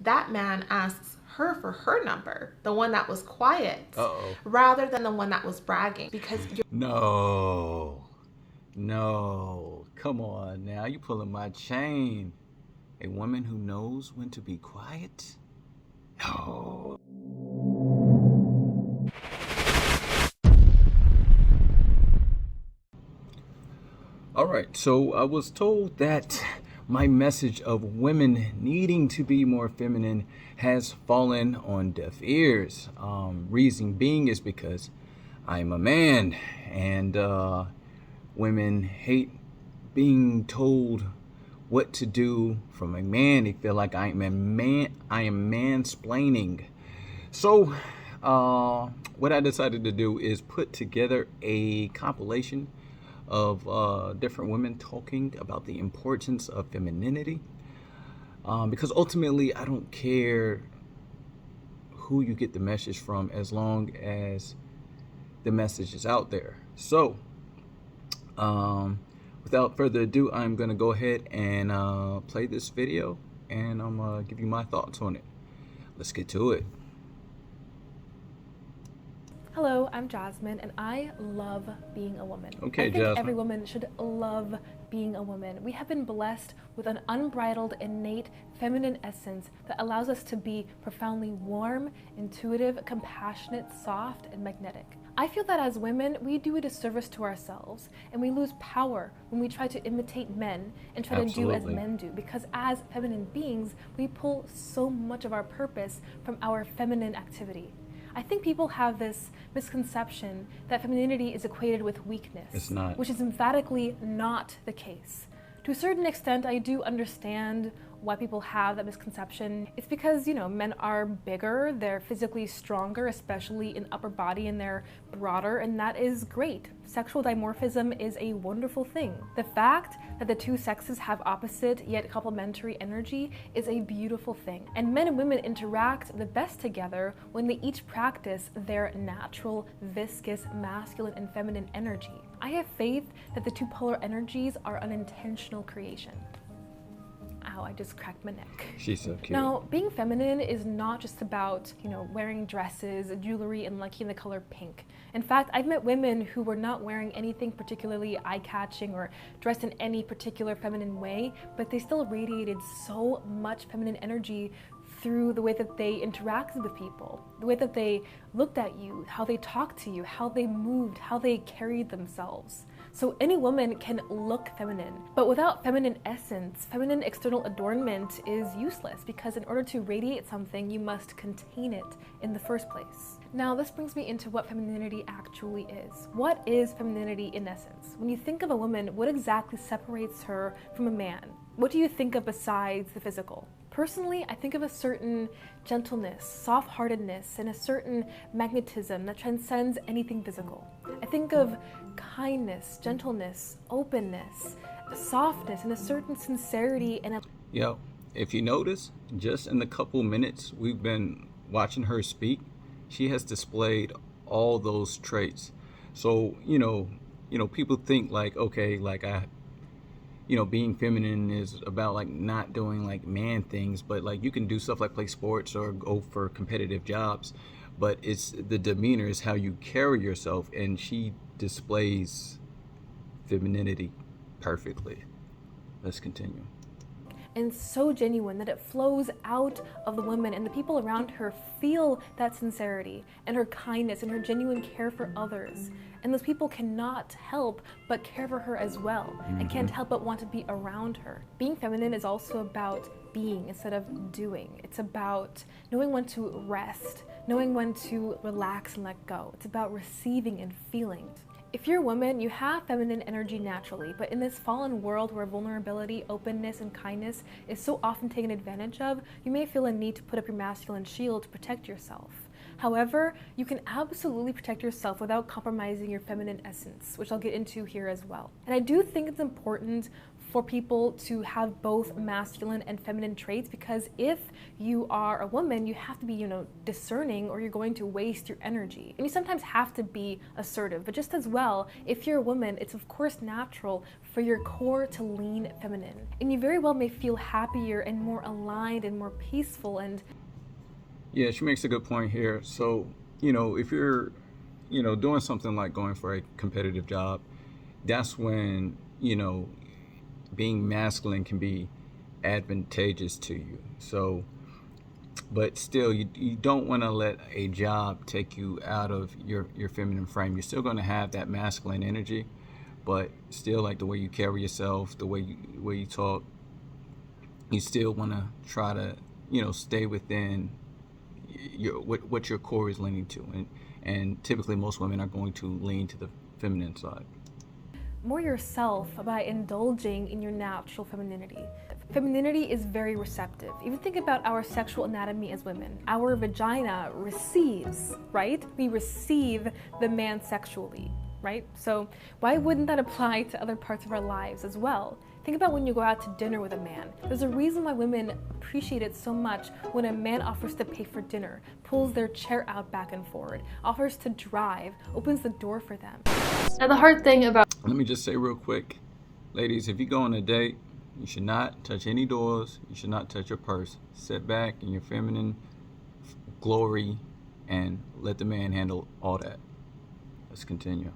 that man asks her for her number, the one that was quiet, Uh-oh. rather than the one that was bragging, because you're No. No. Come on now. You pulling my chain. A woman who knows when to be quiet? No. All right, so I was told that my message of women needing to be more feminine has fallen on deaf ears. Reason being is because I'm a man, and women hate being told what to do from a man. They feel like I am a man. I am mansplaining. So, what I decided to do is put together a compilation of different women talking about the importance of femininity. Because ultimately, I don't care who you get the message from as long as the message is out there. So, without further ado, I'm going to go ahead and play this video, and I'm going to give you my thoughts on it. Let's get to it. Hello, I'm Jasmine, and I love being a woman. Okay, I think Jasmine. every woman should love being a woman. We have been blessed with an unbridled, innate, feminine essence that allows us to be profoundly warm, intuitive, compassionate, soft, and magnetic. I feel that as women, we do a disservice to ourselves, and we lose power when we try to imitate men and try to do as Absolutely. men do, because as feminine beings, we pull so much of our purpose from our feminine activity. I think people have this misconception that femininity is equated with weakness. It's not. Which is emphatically not the case. To a certain extent, I do understand why people have that misconception. It's because, men are bigger, they're physically stronger, especially in upper body, and they're broader, and that is great. Sexual dimorphism is a wonderful thing. The fact that the two sexes have opposite yet complementary energy is a beautiful thing. And men and women interact the best together when they each practice their natural, viscous, masculine and feminine energy. I have faith that the two polar energies are an intentional creation. Ow, I just cracked my neck. She's so cute. Now, being feminine is not just about, wearing dresses, jewelry, and liking the color pink. In fact, I've met women who were not wearing anything particularly eye-catching or dressed in any particular feminine way, but they still radiated so much feminine energy through the way that they interacted with people, the way that they looked at you, how they talked to you, how they moved, how they carried themselves. So any woman can look feminine, but without feminine essence, feminine external adornment is useless, because in order to radiate something, you must contain it in the first place. Now, this brings me into what femininity actually is. What is femininity in essence? When you think of a woman, what exactly separates her from a man? What do you think of besides the physical? Personally, I think of a certain gentleness, soft-heartedness, and a certain magnetism that transcends anything physical. I think of kindness, gentleness, openness, softness, and a certain sincerity and a... Yo, if you notice, just in the couple minutes we've been watching her speak, she has displayed all those traits. So, people think like, okay, like being feminine is about like not doing like man things, but like you can do stuff like play sports or go for competitive jobs, but it's the demeanor, is how you carry yourself, and she displays femininity perfectly. Let's continue. and so genuine that it flows out of the woman, and the people around her feel that sincerity and her kindness and her genuine care for others. And those people cannot help but care for her as well, and can't help but want to be around her. Being feminine is also about being instead of doing. It's about knowing when to rest, knowing when to relax and let go. It's about receiving and feeling. If you're a woman, you have feminine energy naturally, but in this fallen world where vulnerability, openness, and kindness is so often taken advantage of, you may feel a need to put up your masculine shield to protect yourself. However, you can absolutely protect yourself without compromising your feminine essence, which I'll get into here as well. And I do think it's important for people to have both masculine and feminine traits, because if you are a woman, you have to be, discerning, or you're going to waste your energy. And you sometimes have to be assertive, but just as well, if you're a woman, it's of course natural for your core to lean feminine. And you very well may feel happier and more aligned and more peaceful. And yeah, she makes a good point here. So, if you're, doing something like going for a competitive job, that's when, being masculine can be advantageous to you. So, but still, you don't want to let a job take you out of your feminine frame. You're still going to have that masculine energy, but still, like the way you carry yourself, the way you talk, you still want to try to, stay within what your core is leaning to. And typically most women are going to lean to the feminine side. More yourself by indulging in your natural femininity. Femininity is very receptive. Even think about our sexual anatomy as women. Our vagina receives, right? We receive the man sexually, right? So why wouldn't that apply to other parts of our lives as well? Think about when you go out to dinner with a man. There's a reason why women appreciate it so much when a man offers to pay for dinner, pulls their chair out back and forward, offers to drive, opens the door for them. Now the hard thing about... Let me just say real quick, ladies, if you go on a date, you should not touch any doors. You should not touch your purse. Sit back in your feminine glory and let the man handle all that. Let's continue.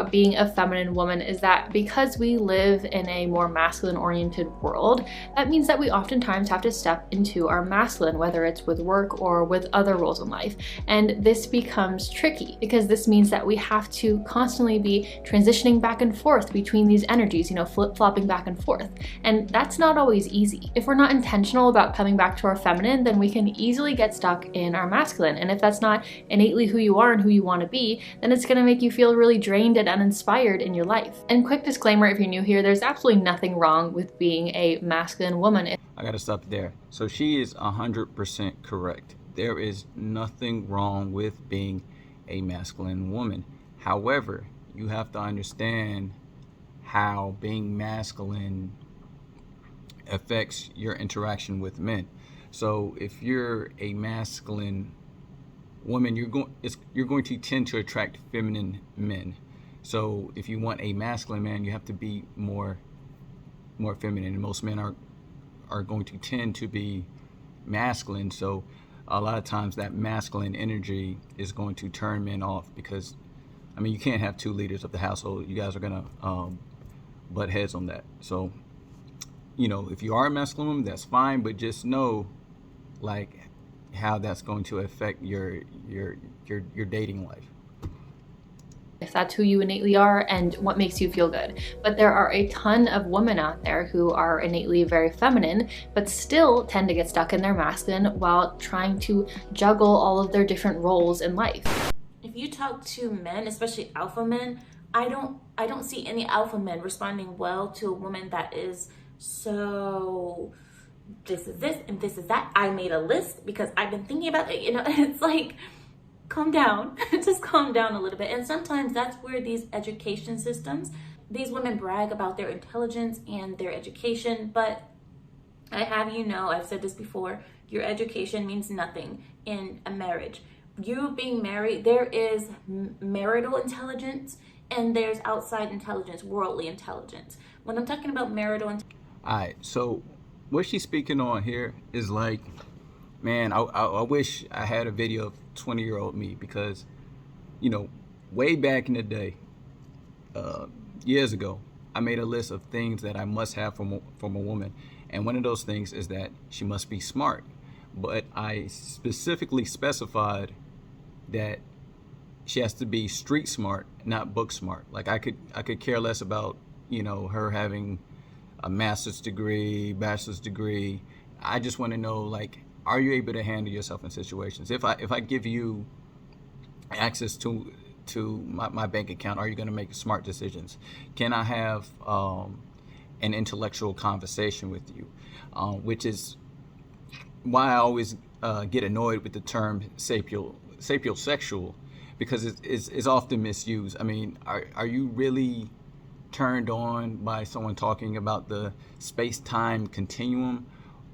Being a feminine woman is that because we live in a more masculine oriented world, that means that we oftentimes have to step into our masculine, whether it's with work or with other roles in life. And this becomes tricky because this means that we have to constantly be transitioning back and forth between these energies, flip-flopping back and forth. And that's not always easy. If we're not intentional about coming back to our feminine, then we can easily get stuck in our masculine. And if that's not innately who you are and who you want to be, then it's going to make you feel really drained and uninspired in your life. And quick disclaimer, if you're new here, there's absolutely nothing wrong with being a masculine woman. I gotta stop there. So she is 100% correct. There is nothing wrong with being a masculine woman. However, you have to understand how being masculine affects your interaction with men. So if you're a masculine woman, you're going to tend to attract feminine men. So if you want a masculine man, you have to be more feminine. And most men are going to tend to be masculine. So a lot of times that masculine energy is going to turn men off because, you can't have two leaders of the household. You guys are going to butt heads on that. So, if you are a masculine woman, that's fine, but just know how that's going to affect your dating life. If that's who you innately are and what makes you feel good. But there are a ton of women out there who are innately very feminine, but still tend to get stuck in their masculine while trying to juggle all of their different roles in life. If you talk to men, especially alpha men, I don't see any alpha men responding well to a woman that is so, this is this and this is that. I made a list because I've been thinking about it, it's like, calm down, just calm down a little bit. And sometimes that's where these education systems, these women brag about their intelligence and their education, but I've said this before, your education means nothing in a marriage. You being married, there is marital intelligence and there's outside intelligence, worldly intelligence. When I'm talking about marital intelligence. All right, so what she's speaking on here is man, I wish I had a video of 20-year-old me because, way back in the day, years ago, I made a list of things that I must have from a woman. And one of those things is that she must be smart. But I specifically specified that she has to be street smart, not book smart. I could care less about, her having a master's degree, bachelor's degree. I just want to know, are you able to handle yourself in situations? If I give you access to my bank account, are you going to make smart decisions? Can I have an intellectual conversation with you? Which is why I always get annoyed with the term sapiosexual, because it's often misused. Are you really turned on by someone talking about the space-time continuum,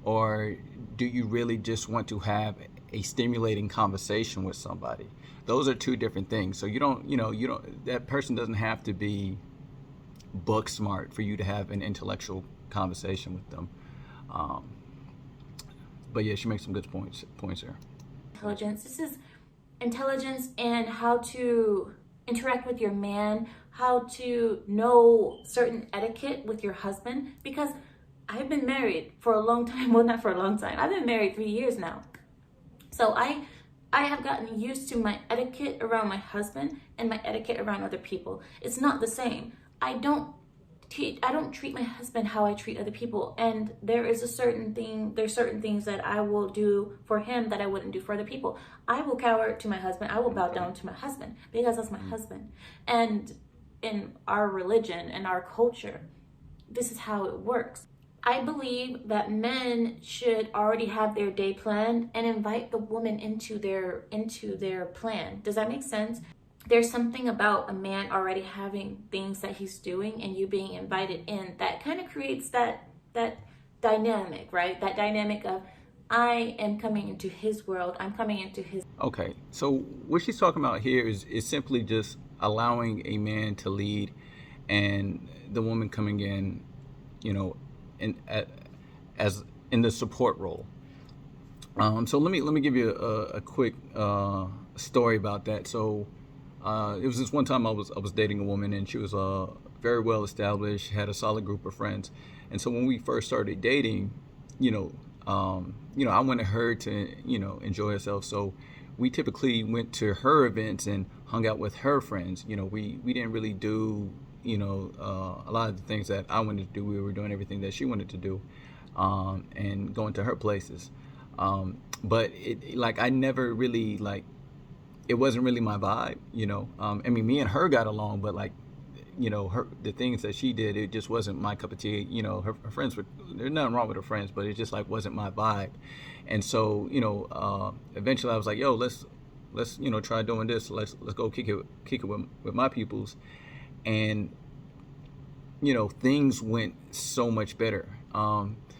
or do you really just want to have a stimulating conversation with somebody? Those are two different things. So you don't, that person doesn't have to be book smart for you to have an intellectual conversation with them. But yeah, she makes some good points here. Intelligence. This is intelligence and how to interact with your man, how to know certain etiquette with your husband, because I've been married for a long time. Well, not for a long time. I've been married 3 years now. So I have gotten used to my etiquette around my husband and my etiquette around other people. It's not the same. I don't treat my husband how I treat other people, and there's certain things that I will do for him that I wouldn't do for other people. I will cower to my husband. I will bow down to my husband because that's my husband. And in our religion and our culture, this is how it works. I believe that men should already have their day planned and invite the woman into their plan. Does that make sense? There's something about a man already having things that he's doing and you being invited in that kind of creates that dynamic, right? That dynamic of, I am coming into his world, I'm coming into his... Okay, so what she's talking about here is simply just allowing a man to lead and the woman coming in, as in the support role. So let me give you a quick story about that. So it was this one time I was dating a woman, and she was very well established, had a solid group of friends. And so when we first started dating, I wanted her to enjoy herself. So we typically went to her events and hung out with her friends. We didn't really do a lot of the things that I wanted to do. We were doing everything that she wanted to do, and going to her places. But I never really it wasn't really my vibe, me and her got along, but the things that she did, it just wasn't my cup of tea. Her friends there's nothing wrong with her friends, but it just wasn't my vibe. And so, eventually I was like, yo, let's try doing this. Let's go kick it with my peoples. And, things went so much better.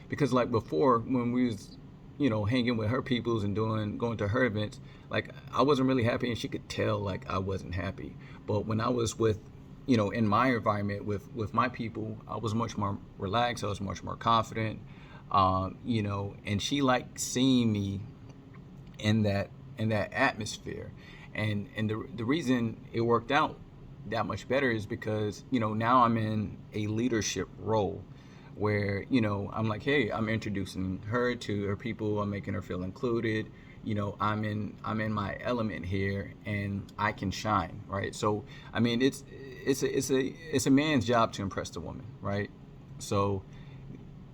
Because before, when we was, hanging with her peoples and going to her events, I wasn't really happy, and she could tell I wasn't happy. But when I was with, in my environment with my people, I was much more relaxed. I was much more confident, and she liked seeing me in that atmosphere. And the reason it worked out that much better is because, now I'm in a leadership role where, I'm like, hey, I'm introducing her to her people. I'm making her feel included. I'm in my element here, and I can shine, right? So, it's a man's job to impress the woman, right? So,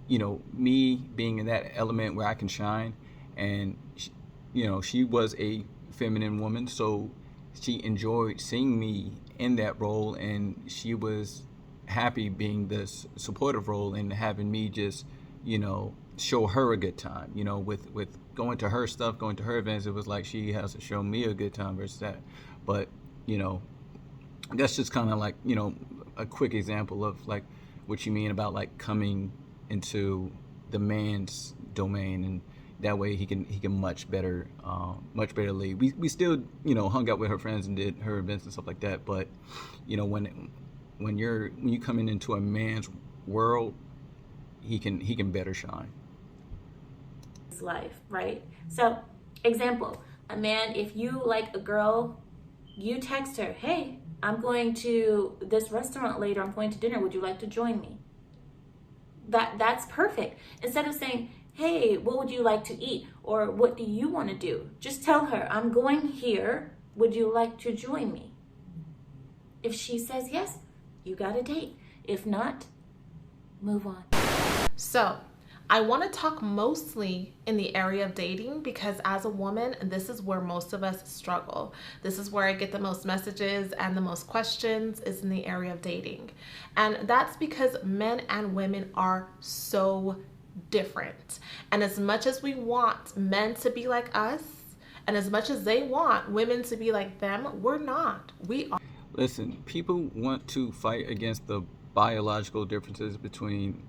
me being in that element where I can shine, and she was a feminine woman, so she enjoyed seeing me in that role, and she was happy being this supportive role and having me just, show her a good time. With going to her stuff, going to her events, it was like she has to show me a good time versus that. But, that's just kind of a quick example of what you mean about coming into the man's domain, and that way he can much better lead. We still hung out with her friends and did her events and stuff like that, but when you come into a man's world, he can better shine. Life, right? So, example, a man, if you like a girl, you text her, hey, I'm going to this restaurant later, I'm going to dinner, would you like to join me? That's perfect. Instead of saying, hey, what would you like to eat? Or what do you want to do? Just tell her, I'm going here, would you like to join me? If she says yes, you got a date. If not, move on. So, I want to talk mostly in the area of dating, because as a woman, this is where most of us struggle. This is where I get the most messages and the most questions, is in the area of dating. And that's because men and women are so different. And as much as we want men to be like us, and as much as they want women to be like them, we're not. We are. Listen, people want to fight against the biological differences between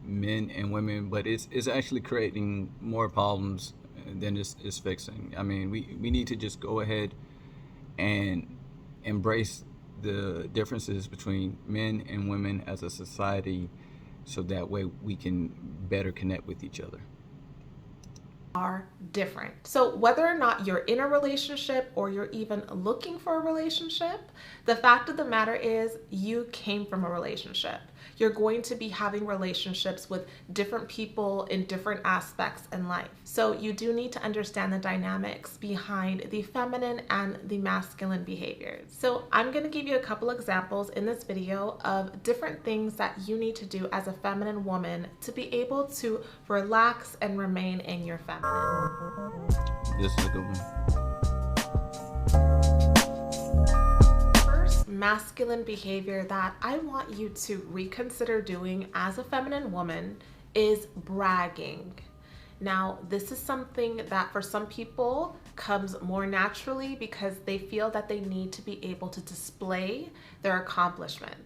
men and women, but it's actually creating more problems than it's fixing. I mean, we need to just go ahead and embrace the differences between men and women as a society, so that way we can better connect with each other. Are different. So whether or not you're in a relationship or you're even looking for a relationship, the fact of the matter is you came from a relationship. You're going to be having relationships with different people in different aspects in life. So you do need to understand the dynamics behind the feminine and the masculine behaviors. So I'm going to give you a couple examples in this video of different things that you need to do as a feminine woman to be able to relax and remain in your feminine. This is a good one. First masculine behavior that I want you to reconsider doing as a feminine woman is bragging. Now, this is something that for some people comes more naturally because they feel that they need to be able to display their accomplishments.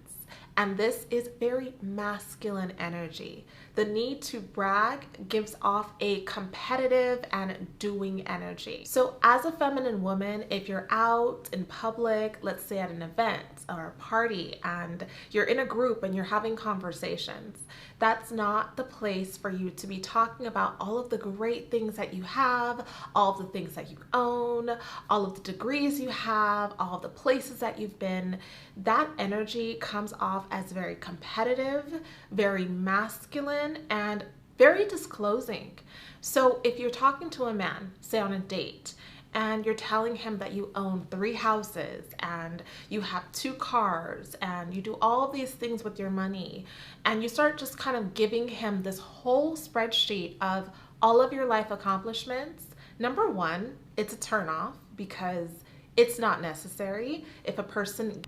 And this is very masculine energy. The need to brag gives off a competitive and doing energy. So as a feminine woman, if you're out in public, let's say at an event or a party, and you're in a group and you're having conversations, that's not the place for you to be talking about all of the great things that you have, all of the things that you own, all of the degrees you have, all of the places that you've been. That energy comes off as very competitive, very masculine, and very disclosing. So if you're talking to a man, say on a date, and you're telling him that you own 3 houses and you have 2 cars and you do all these things with your money, and you start just kind of giving him this whole spreadsheet of all of your life accomplishments, number one, it's a turnoff because it's not necessary. If a person...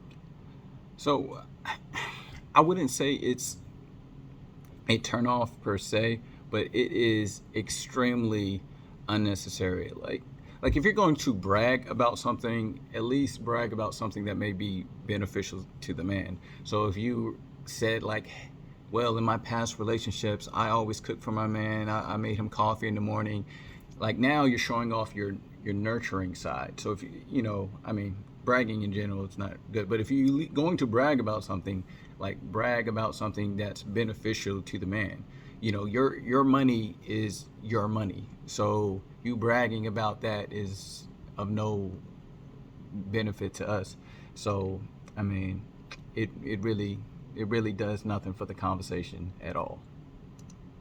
So I wouldn't say it's a turnoff per se, but it is extremely unnecessary. Like if you're going to brag about something, at least brag about something that may be beneficial to the man. So if you said like, well, in my past relationships, I always cooked for my man, I made him coffee in the morning. Like now you're showing off your nurturing side. So if you know, I mean, bragging in general is not good, but if you're going to brag about something, like brag about something that's beneficial to the man. You know, your money is your money. So you bragging about that is of no benefit to us. So, I mean, it really does nothing for the conversation at all.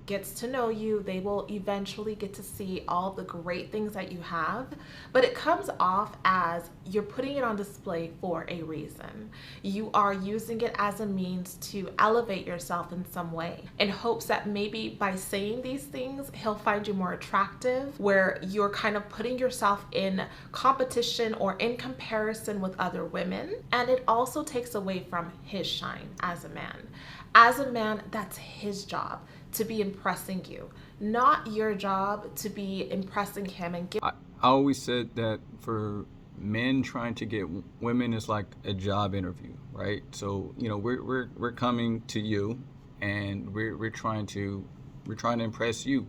Gets to know you, they will eventually get to see all the great things that you have, but it comes off as you're putting it on display for a reason. You are using it as a means to elevate yourself in some way in hopes that maybe by saying these things, he'll find you more attractive, where you're kind of putting yourself in competition or in comparison with other women. And it also takes away from his shine as a man. As a man, that's his job to be impressing you, not your job to be impressing him. And I always said that for men trying to get women is like a job interview, right? So you know we're coming to you, and we're trying to impress you,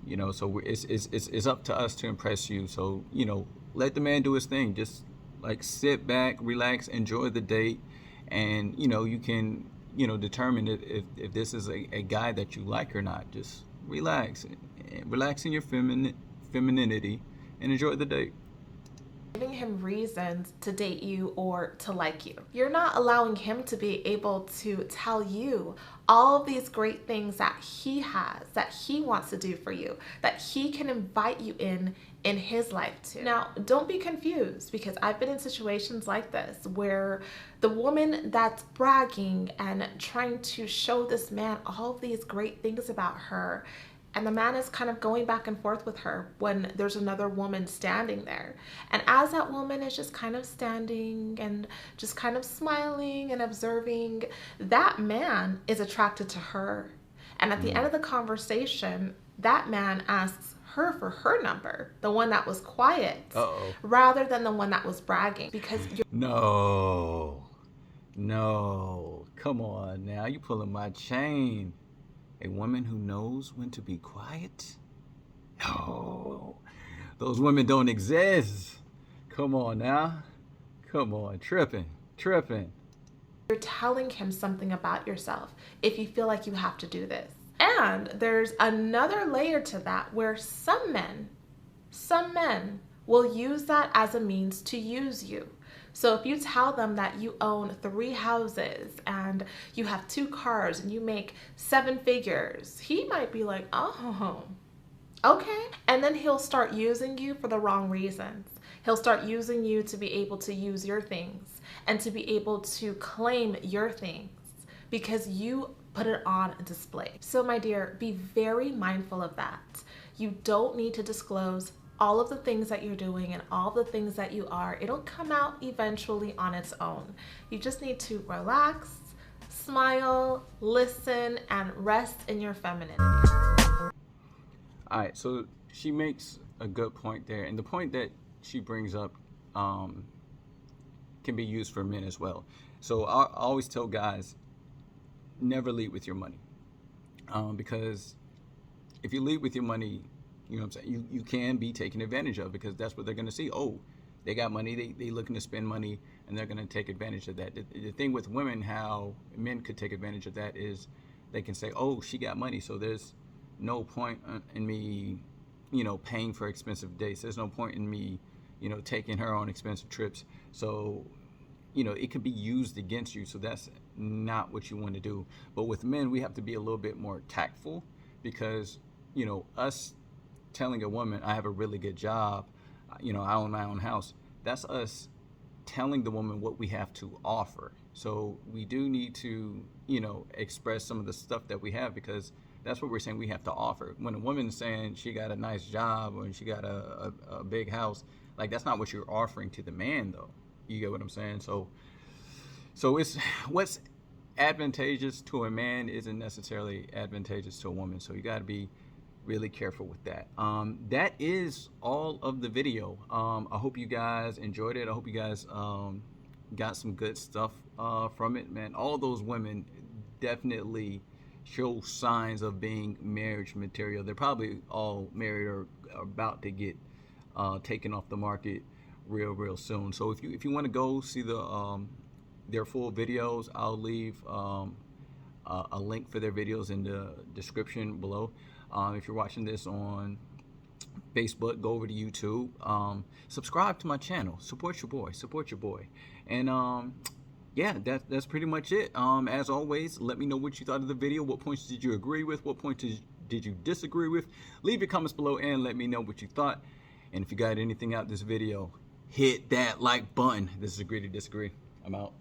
you know. So it's up to us to impress you. So you know, let the man do his thing. Just like sit back, relax, enjoy the date, and you know you can determine if this is a guy that you like or not. Just relax in your femininity and enjoy the date. Giving him reasons to date you or to like you. You're not allowing him to be able to tell you all of these great things that he has, that he wants to do for you, that he can invite you in his life too. Now, don't be confused, because I've been in situations like this where the woman that's bragging and trying to show this man all of these great things about her, and the man is kind of going back and forth with her when there's another woman standing there. And as that woman is just kind of standing and just kind of smiling and observing, that man is attracted to her. And at the end of the conversation, that man asks her for her number, the one that was quiet, rather than the one that was bragging. Because you're... No, Come on now, you pulling my chain. A woman who knows when to be quiet? No, those women don't exist. Come on now. Come on, tripping. You're telling him something about yourself if you feel like you have to do this. And there's another layer to that where some men will use that as a means to use you. So if you tell them that you own 3 houses and you have 2 cars and you make 7 figures, he might be like, oh, okay. And then he'll start using you for the wrong reasons. He'll start using you to be able to use your things and to be able to claim your things because you put it on display. So my dear, be very mindful of that. You don't need to disclose all of the things that you're doing and all the things that you are. It'll come out eventually on its own. You just need to relax, smile, listen, and rest in your femininity. All right, so she makes a good point there. And the point that she brings up can be used for men as well. So I always tell guys, never lead with your money. Because if you lead with your money, you know what I'm saying, you can be taken advantage of, because that's what they're going to see. Oh, they got money, they looking to spend money, and they're going to take advantage of that. The thing with women, how men could take advantage of that is they can say, oh, she got money, so there's no point in me, paying for expensive dates. There's no point in me, taking her on expensive trips. So, it could be used against you. So that's not what you want to do. But with men, we have to be a little bit more tactful, because, us telling a woman, I have a really good job, I own my own house, that's us telling the woman what we have to offer. So we do need to, express some of the stuff that we have, because that's what we're saying we have to offer. When a woman is saying she got a nice job or she got a big house, like, that's not what you're offering to the man, though. You get what I'm saying? So it's what's advantageous to a man isn't necessarily advantageous to a woman. So you got to be really careful with that. That is all of the video. I hope you guys enjoyed it. I hope you guys got some good stuff from it, man. All those women definitely show signs of being marriage material. They're probably all married or about to get taken off the market real soon. So if you want to go see their full videos, I'll leave a link for their videos in the description below. If you're watching this on Facebook, go over to YouTube, subscribe to my channel, support your boy. And yeah, that's pretty much it. As always, let me know what you thought of the video. What points did you agree with? What points did you disagree with? Leave your comments below and let me know what you thought. And if you got anything out of this video, hit that like button. This is Agree to Disagree. I'm out.